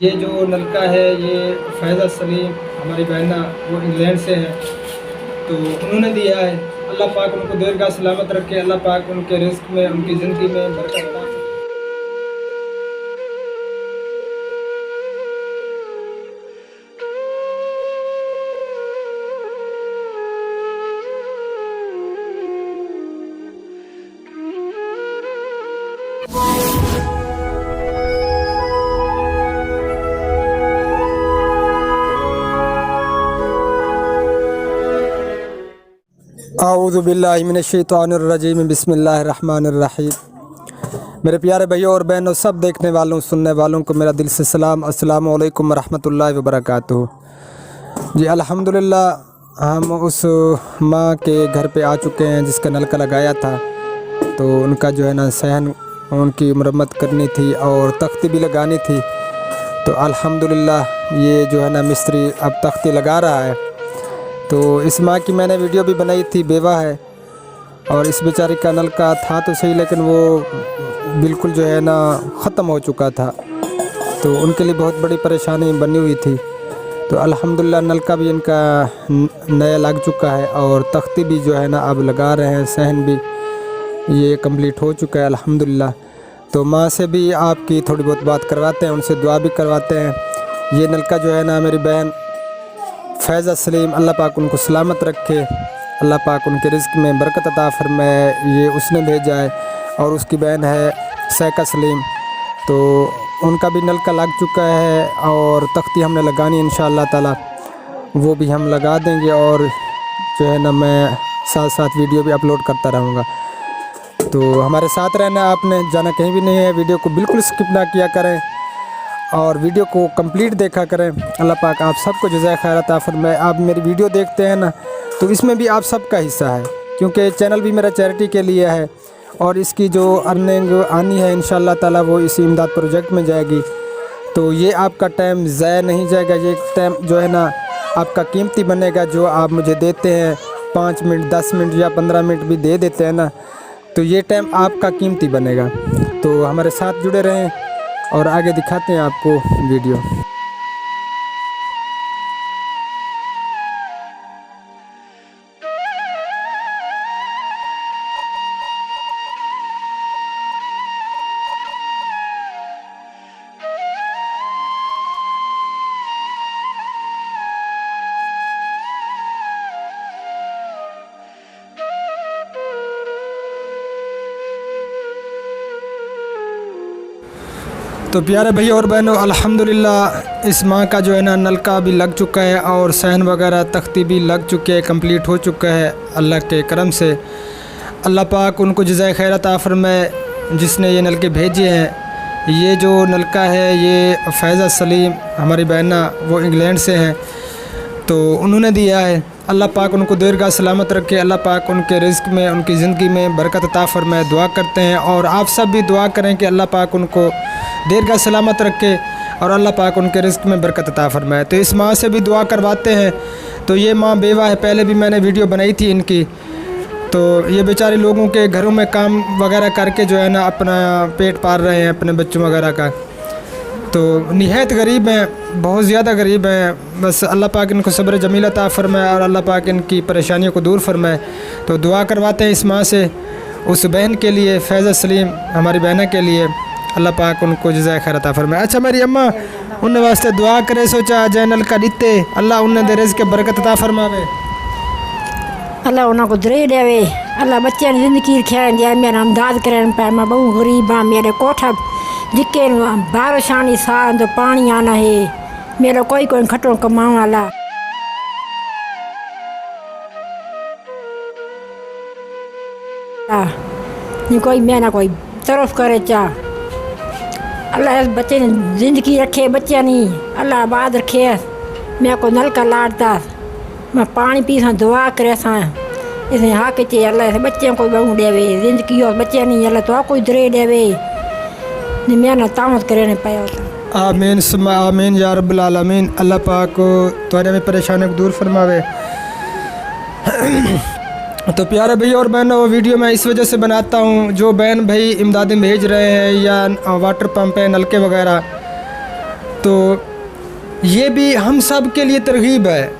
ये जो नलका है ये फैज़ा सलीम हमारी बहना वो इंग्लैंड से है, तो उन्होंने दिया है। अल्लाह पाक उनको दीर्घा सलामत रखे, अल्लाह पाक उनके रिस्क में, उनकी ज़िंदगी में बरकत अता फरमाए। आऊज़ु बिल्लाहि मिनश्शैतानिर्रजीम बिस्मिल्लाहिर्रहमानिर्रहीम। मेरे प्यारे भाइयों और बहनों, सब देखने वालों सुनने वालों को मेरा दिल से सलाम, अस्सलामु अलैकुम वरहमतुल्लाहि वबरकातुहू। जी अल्हम्दुलिल्लाह, हम उस माँ के घर पे आ चुके हैं जिसका नलका लगाया था। तो उनका जो है ना सहन उनकी मरम्मत करनी थी और तख्ती भी लगानी थी। तो अल्हम्दुलिल्लाह ये जो है ना मिस्त्री अब तख्ती लगा रहा है। तो इस माँ की मैंने वीडियो भी बनाई थी, बेवा है और इस बेचारी का नलका था तो सही, लेकिन वो बिल्कुल जो है ना ख़त्म हो चुका था। तो उनके लिए बहुत बड़ी परेशानी बनी हुई थी। तो अल्हम्दुलिल्लाह नलका भी इनका नया लग चुका है और तख्ती भी जो है ना अब लगा रहे हैं, सहन भी ये कंप्लीट हो चुका है अल्हम्दुलिल्लाह। तो माँ से भी आपकी थोड़ी बहुत बात करवाते हैं, उनसे दुआ भी करवाते हैं। ये नलका जो है ना मेरी बहन फैज़ा सलीम, अल्लाह पाक उनको सलामत रखे, अल्लाह पाक उनके रिज़्क़ में बरकत अता फरमाए, ये उसने भेजा है। और उसकी बहन है सैका सलीम, तो उनका भी नलका लग चुका है और तख्ती हमने लगानी इंशाअल्लाह ताला, वो भी हम लगा देंगे। और जो है ना मैं साथ साथ वीडियो भी अपलोड करता रहूँगा। तो हमारे साथ रहना, आपने जाना कहीं भी नहीं है। वीडियो को बिल्कुल स्किप ना किया करें और वीडियो को कंप्लीट देखा करें। अल्लाह पाक आप सबको जज़ाए खैर अता फरमाए। आप मेरी वीडियो देखते हैं ना, तो इसमें भी आप सबका हिस्सा है, क्योंकि चैनल भी मेरा चैरिटी के लिए है और इसकी जो अर्निंग आनी है इंशाअल्लाह ताला वो इसी इमदाद प्रोजेक्ट में जाएगी। तो ये आपका टाइम ज़ाया नहीं जाएगा, ये टाइम जो है ना आपका कीमती बनेगा। जो आप मुझे देते हैं 5 मिनट 10 मिनट या 15 मिनट भी दे देते हैं ना, तो ये टाइम आपका कीमती बनेगा। तो हमारे साथ जुड़े रहें और आगे दिखाते हैं आपको वीडियो। तो प्यारे भैया और बहनों, अल्हम्दुलिल्लाह इस माँ का जो है ना नलका भी लग चुका है और सहन वगैरह तख्ती भी लग चुके हैं, कंप्लीट हो चुका है अल्लाह के करम से। अल्लाह पाक उनको जज़ाए खैर अता फरमाए जिसने ये नलके भेजे हैं। ये जो नलका है ये फैज़ा सलीम हमारी बहना वो इंग्लैंड से हैं, तो उन्होंने दिया है। अल्लाह पाक उनको दीर्घा सलामत रखे, अल्लाह पाक उनके रिज़्क़ में, उनकी ज़िंदगी में बरकत अता फरमाए। दुआ करते हैं और आप सब भी दुआ करें कि अल्लाह पाक उनको दीर्घा सलामत रखे और अल्लाह पाक उनके रिज़्क़ में बरकत अता फरमाए। तो इस माँ से भी दुआ करवाते हैं। तो ये माँ बेवा है, पहले भी मैंने वीडियो बनाई थी इनकी। तो ये बेचारे लोगों के घरों में काम वगैरह करके जो है ना अपना पेट पाल रहे हैं, अपने बच्चों वगैरह का। तो निहायत गरीब हैं, बहुत ज़्यादा गरीब हैं। बस अल्लाह पाक इनको सब्र जमील अता फरमाए और अल्लाह पाक इनकी परेशानियों को दूर फरमाए। तो दुआ करवाते हैं इस माँ से, उस बहन के लिए, फैज़ा सलीम हमारी बहना के लिए, अल्लाह पाक उनको जज़ाए खैर अता फरमाए। अच्छा मेरी अम्मा उन वास्ते दुआ करे, सोचा जैनल का दिते अल्लाह उन्हें दे रिज़्क़ के बरकत अता फरमावे, अल्लाह उन्होंने दे देवे, अल्लाह बच्चे ज़िंदगी खैर दिया। मेरा इमदाद करें पे, मैं बहुत गरीब हाँ। मेरे कोठा जिके बारिश आनी साल तो पानी आना है, मेरा कोई खटो कमाने वाला। कोई मैं ना कोई तरफ करे चा। अल्लाह इस बच्चे ने ज़िंदगी रखे, बच्चे नहीं अल्लाह आबाद रखे। मैं को नलका लाड़ता, मैं पानी पी सा, दुआ करे सा, इसे हाँ के अल्लाह इस बच्चे को बहु देवे, ज़िंदगी और बच्चे नहीं अल्लाह तो कोई दरे देवे, नहीं मैं ना तामत करे नहीं पाया। आमीन सुम्मा आमीन या रब्बल आलमीन। अल्लाह पाक तुम्हारे में परेशानी को दूर फरमावे। तो प्यारे भैया और बहनों, वो वीडियो मैं इस वजह से बनाता हूँ, जो बहन भाई इमदादें भेज रहे हैं या वाटर पंप है, नलके वगैरह, तो ये भी हम सब के लिए तरगीब है।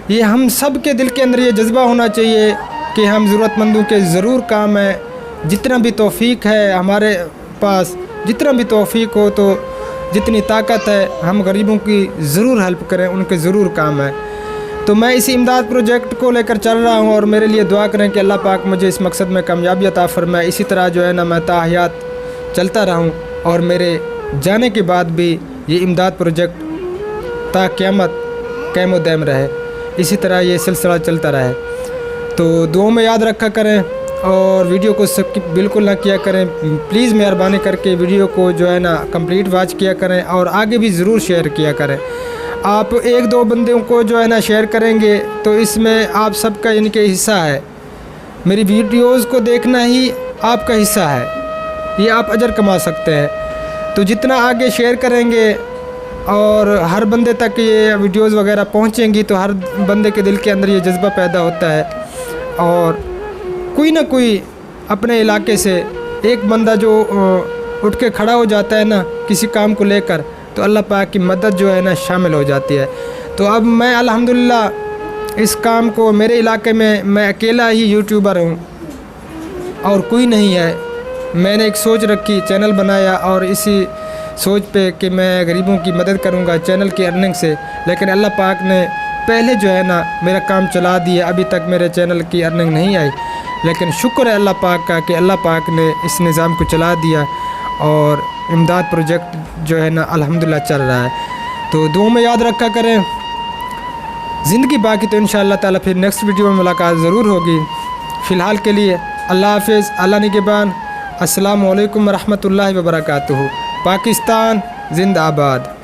ये हम सब के दिल के अंदर ये जज्बा होना चाहिए कि हम ज़रूरतमंदों के ज़रूर काम है। जितना भी तौफ़ीक है हमारे पास, जितना भी तौफ़ीक हो, तो जितनी ताकत है हम गरीबों की ज़रूर हेल्प करें, उनके ज़रूर काम है। तो मैं इसी इमदाद प्रोजेक्ट को लेकर चल रहा हूँ और मेरे लिए दुआ करें कि अल्लाह पाक मुझे इस मकसद में कामयाबी अता फरमाए। इसी तरह जो है ना मैं ताहयात चलता रहूँ और मेरे जाने के बाद भी ये इमदाद प्रोजेक्ट ता क़यामत क़ायम दायम रहे, इसी तरह ये सिलसिला चलता रहे। तो दुआ में याद रखा करें और वीडियो को स्किप बिल्कुल ना किया करें। प्लीज़ मेहरबानी करके वीडियो को जो है ना कंप्लीट वॉच किया करें और आगे भी ज़रूर शेयर किया करें। आप एक दो बंदों को जो है ना शेयर करेंगे तो इसमें आप सबका इनके हिस्सा है। मेरी वीडियोज़ को देखना ही आपका हिस्सा है, ये आप अजर कमा सकते हैं। तो जितना आगे शेयर करेंगे और हर बंदे तक ये वीडियोस वगैरह पहुंचेंगी तो हर बंदे के दिल के अंदर ये जज्बा पैदा होता है और कोई ना कोई अपने इलाके से एक बंदा जो उठ के खड़ा हो जाता है ना किसी काम को लेकर, तो अल्लाह पाक की मदद जो है ना शामिल हो जाती है। तो अब मैं अल्हम्दुलिल्लाह इस काम को, मेरे इलाके में मैं अकेला ही यूट्यूबर हूँ और कोई नहीं है। मैंने एक सोच रखी, चैनल बनाया और इसी सोच पे कि मैं गरीबों की मदद करूँगा चैनल की अर्निंग से। लेकिन अल्लाह पाक ने पहले जो है ना मेरा काम चला दिया, अभी तक मेरे चैनल की अर्निंग नहीं आई। लेकिन शुक्र है अल्लाह पाक का कि अल्लाह पाक ने इस निज़ाम को चला दिया और इमदाद प्रोजेक्ट जो है ना अल्हम्दुलिल्लाह चल रहा है। तो दुआ में याद रखा करें। ज़िंदगी बाकी तो इंशाअल्लाह ताला फिर नेक्स्ट वीडियो में मुलाकात ज़रूर होगी। फ़िलहाल के लिए अल्लाह हाफ़िज़, अल्लाह निगहबान। अस्सलामु अलैकुम रहमतुल्लाहि व बरकातुहू। पाकिस्तान जिंदाबाद।